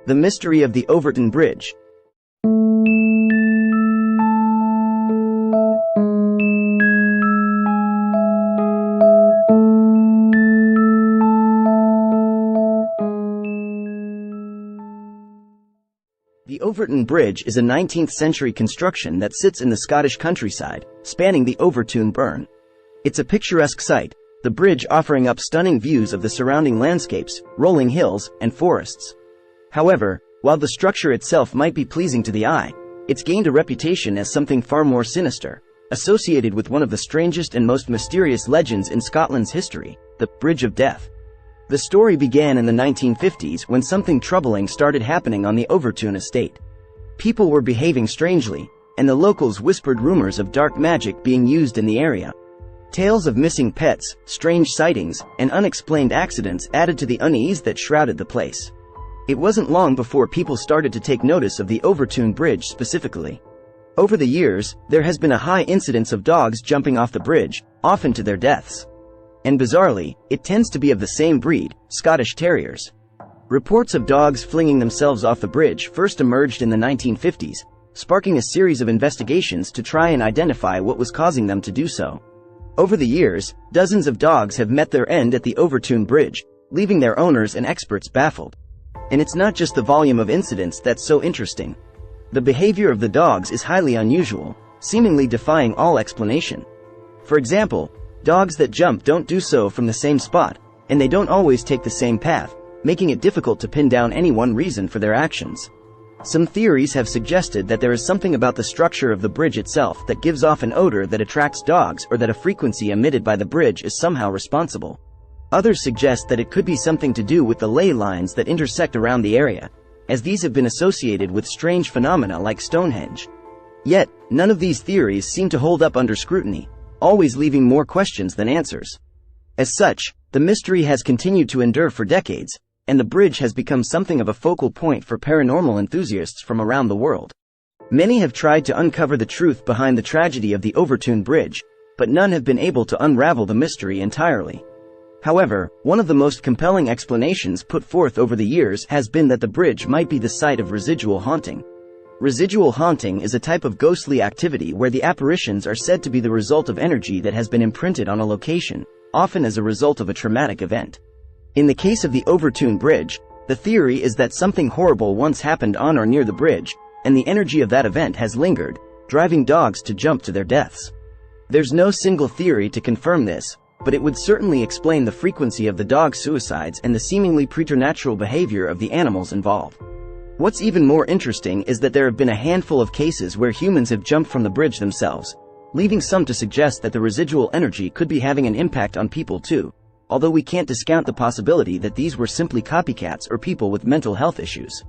The mystery of the Overton Bridge. The Overton Bridge is a 19th-century construction that sits in the Scottish countryside, spanning the Overtoun Burn. It's a picturesque sight, the bridge offering up stunning views of the surrounding landscapes, rolling hills, and forests. However, while the structure itself might be pleasing to the eye, it's gained a reputation as something far more sinister, associated with one of the strangest and most mysterious legends in Scotland's history, the Bridge of Death. The story began in the 1950s when something troubling started happening on the Overtoun estate. People were behaving strangely, and the locals whispered rumors of dark magic being used in the area. Tales of missing pets, strange sightings, and unexplained accidents added to the unease that shrouded the place. It wasn't long before people started to take notice of the Overtoun Bridge specifically. Over the years, there has been a high incidence of dogs jumping off the bridge, often to their deaths. And bizarrely, it tends to be of the same breed, Scottish Terriers. Reports of dogs flinging themselves off the bridge first emerged in the 1950s, sparking a series of investigations to try and identify what was causing them to do so. Over the years, dozens of dogs have met their end at the Overtoun Bridge, leaving their owners and experts baffled. And it's not just the volume of incidents that's so interesting. The behavior of the dogs is highly unusual, seemingly defying all explanation. For example, dogs that jump don't do so from the same spot, and they don't always take the same path, making it difficult to pin down any one reason for their actions. Some theories have suggested that there is something about the structure of the bridge itself that gives off an odor that attracts dogs, or that a frequency emitted by the bridge is somehow responsible. Others suggest that it could be something to do with the ley lines that intersect around the area, as these have been associated with strange phenomena like Stonehenge. Yet, none of these theories seem to hold up under scrutiny, always leaving more questions than answers. As such, the mystery has continued to endure for decades, and the bridge has become something of a focal point for paranormal enthusiasts from around the world. Many have tried to uncover the truth behind the tragedy of the Overtoun Bridge, but none have been able to unravel the mystery entirely. However, one of the most compelling explanations put forth over the years has been that the bridge might be the site of residual haunting. Residual haunting is a type of ghostly activity where the apparitions are said to be the result of energy that has been imprinted on a location, often as a result of a traumatic event. In the case of the Overtoun Bridge, the theory is that something horrible once happened on or near the bridge, and the energy of that event has lingered, driving dogs to jump to their deaths. There's no single theory to confirm this, but it would certainly explain the frequency of the dog suicides and the seemingly preternatural behavior of the animals involved. What's even more interesting is that there have been a handful of cases where humans have jumped from the bridge themselves, leaving some to suggest that the residual energy could be having an impact on people too, although we can't discount the possibility that these were simply copycats or people with mental health issues.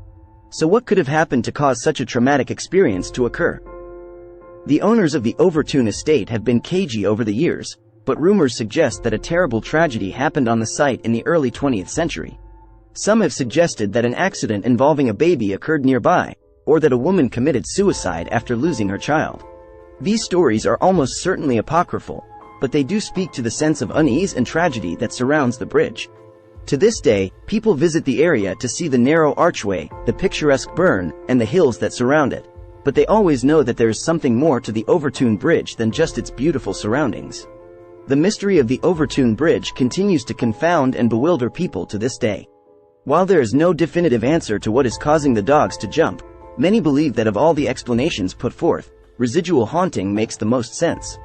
So what could have happened to cause such a traumatic experience to occur? The owners of the Overtoun estate have been cagey over the years, but rumors suggest that a terrible tragedy happened on the site in the early 20th century. Some have suggested that an accident involving a baby occurred nearby, or that a woman committed suicide after losing her child. These stories are almost certainly apocryphal, but they do speak to the sense of unease and tragedy that surrounds the bridge. To this day, people visit the area to see the narrow archway, the picturesque burn, and the hills that surround it, but they always know that there is something more to the Overtoun Bridge than just its beautiful surroundings. The mystery of the Overtoun Bridge continues to confound and bewilder people to this day. While there is no definitive answer to what is causing the dogs to jump, many believe that of all the explanations put forth, residual haunting makes the most sense.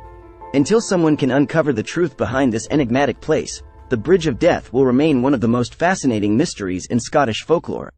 Until someone can uncover the truth behind this enigmatic place, the Bridge of Death will remain one of the most fascinating mysteries in Scottish folklore.